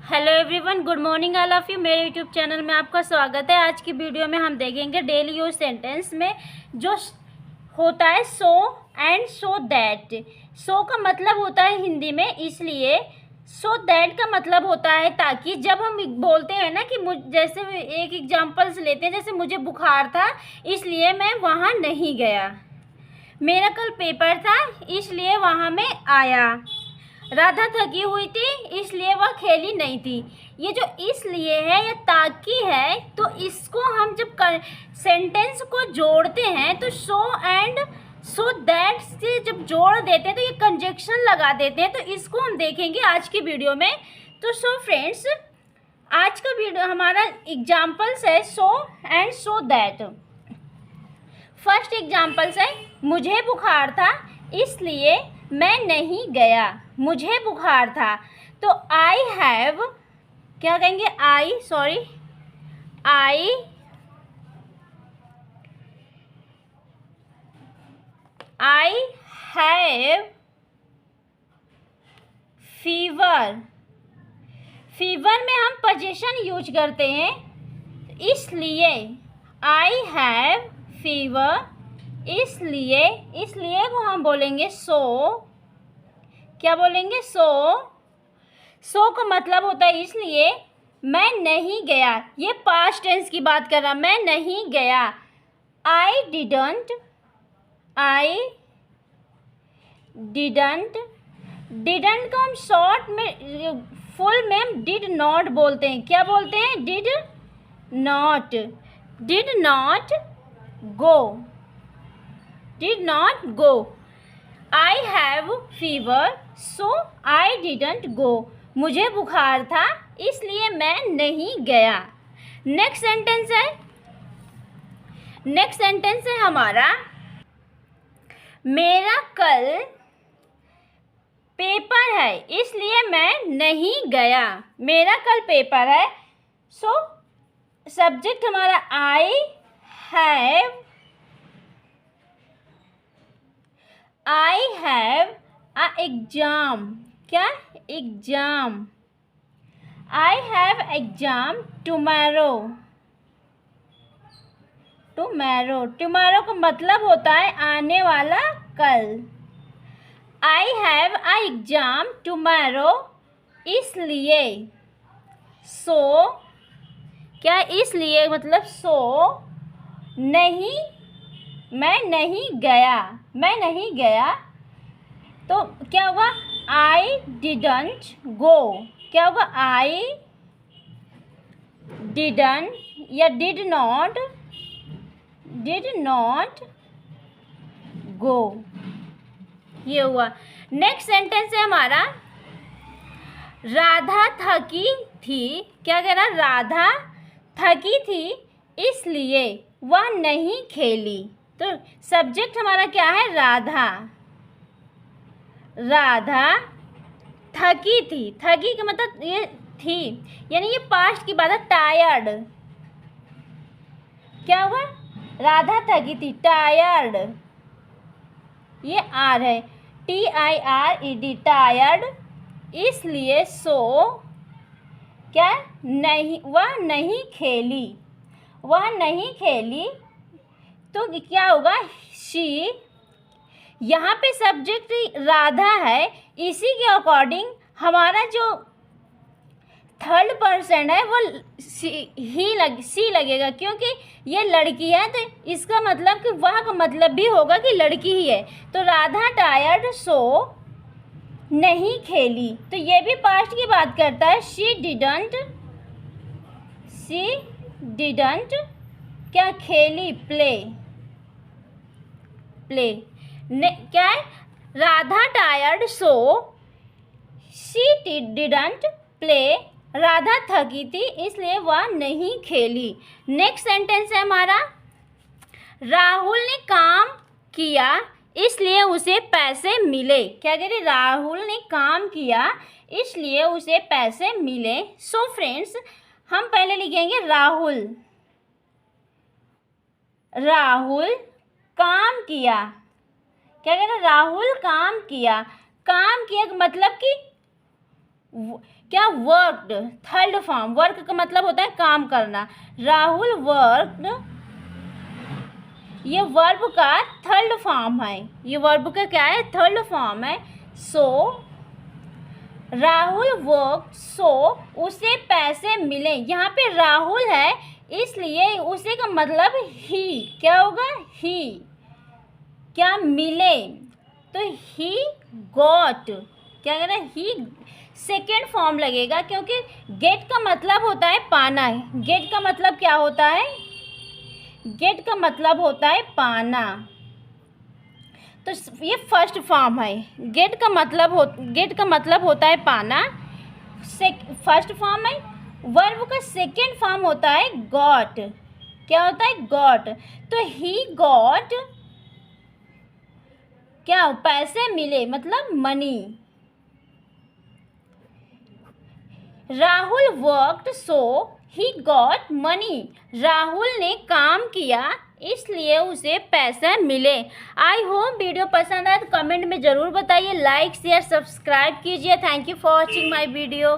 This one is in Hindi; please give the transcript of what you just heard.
Hello everyone, good morning all of you. मेरे यूट्यूब चैनल में आपका स्वागत है। आज की वीडियो में हम देखेंगे डेली यूज सेंटेंस में जो होता है सो एंड सो दैट। सो का मतलब होता है हिंदी में इसलिए, सो दैट का मतलब होता है ताकि। जब हम बोलते हैं ना कि जैसे एक एग्जांपल्स लेते हैं, जैसे मुझे बुखार था इसलिए मैं वहाँ नहीं गया, मेरा कल पेपर था इसलिए वहाँ मैं आया, राधा थकी हुई थी इसलिए वह खेली नहीं थी। ये जो इसलिए है या ताकि है, तो इसको हम जब सेंटेंस को जोड़ते हैं तो सो एंड सो दैट से जब जोड़ देते हैं तो ये कंजक्शन लगा देते हैं। तो इसको हम देखेंगे आज की वीडियो में। तो सो फ्रेंड्स, आज का वीडियो हमारा एग्जाम्पल्स है so and so that. First examples है मुझे बुखार था इसलिए मैं नहीं गया। मुझे बुखार था तो आई हैव, क्या कहेंगे, आई हैव फीवर। फीवर में हम पोजीशन यूज करते हैं, इसलिए आई हैव फीवर, इसलिए को हम बोलेंगे सो। क्या बोलेंगे? सो का मतलब होता है इसलिए मैं नहीं गया। ये पास्ट टेंस की बात कर रहा, मैं नहीं गया। आई डिडंट को हम शॉर्ट में, फुल में हम डिड नॉट बोलते हैं। क्या बोलते हैं? Did not go. I have fever so I didn't go. मुझे बुखार था इसलिए मैं नहीं गया। नेक्स्ट सेंटेंस है हमारा मेरा कल पेपर है इसलिए मैं नहीं गया। मेरा कल पेपर है, सो सब्जेक्ट हमारा आई हैव अ एग्जाम। क्या? Exam. I have exam tomorrow. Tomorrow का मतलब होता है आने वाला कल। I have a exam tomorrow इसलिए सो, क्या इसलिए मतलब सो नहीं, मैं नहीं गया। तो क्या होगा? I didn't go. क्या होगा? आई डिडंट या डिड नॉट गो। ये हुआ। नेक्स्ट सेंटेंस है हमारा राधा थकी थी। क्या कह रहा? राधा थकी थी इसलिए वह नहीं खेली। तो सब्जेक्ट हमारा क्या है? राधा थकी थी। थकी का मतलब ये थी, यानी ये पास्ट की बात है। टायर्ड, क्या हुआ? राधा थकी थी, टायर्ड, ये आर है, TIRED, टायर्ड, इसलिए सो क्या नहीं, वह नहीं खेली। तो क्या होगा? शी। यहाँ पे सब्जेक्ट राधा है, इसी के अकॉर्डिंग हमारा जो थर्ड पर्सन है वो सी लगेगा, क्योंकि ये लड़की है तो इसका मतलब कि वह का मतलब भी होगा कि लड़की ही है। तो राधा टायर्ड सो नहीं खेली, तो ये भी पास्ट की बात करता है। शी डिडंट क्या खेली? प्ले। क्या है? Radha tired so she didn't play. Radha थकी थी इसलिए वह नहीं खेली। नेक्स्ट सेंटेंस है हमारा राहुल ने काम किया इसलिए उसे पैसे मिले। क्या कह रहे? राहुल ने काम किया इसलिए उसे पैसे मिले। सो फ्रेंड्स, हम पहले लिखेंगे राहुल काम किया। क्या कह रहे? राहुल काम किया का मतलब कि क्या वर्कड, थर्ड फॉर्म, वर्क का मतलब होता है काम करना। राहुल वर्कड, ये वर्ब का थर्ड फॉर्म है, ये वर्ब का क्या है, थर्ड फॉर्म है। सो राहुल वर्क, सो उसे पैसे मिले। यहाँ पे राहुल है इसलिए उसे का मतलब ही, क्या होगा, ही, क्या मिले, तो ही गॉट, क्या कहना है, ही सेकेंड फॉर्म लगेगा, क्योंकि गेट का मतलब होता है पाना है। गेट का मतलब क्या होता है, गेट का मतलब होता है पाना, तो ये फर्स्ट फॉर्म है। गेट का मतलब होता है पाना, फर्स्ट फॉर्म है। वर्ब का सेकेंड फॉर्म होता है गॉट, क्या होता है, गॉट, तो ही गॉट, क्या, पैसे मिले मतलब money. Rahul worked so he got money, Rahul ने काम किया इसलिए उसे पैसे मिले। आई होप वीडियो पसंद आए तो कमेंट में ज़रूर बताइए, लाइक शेयर सब्सक्राइब कीजिए। Thank you for watching my video.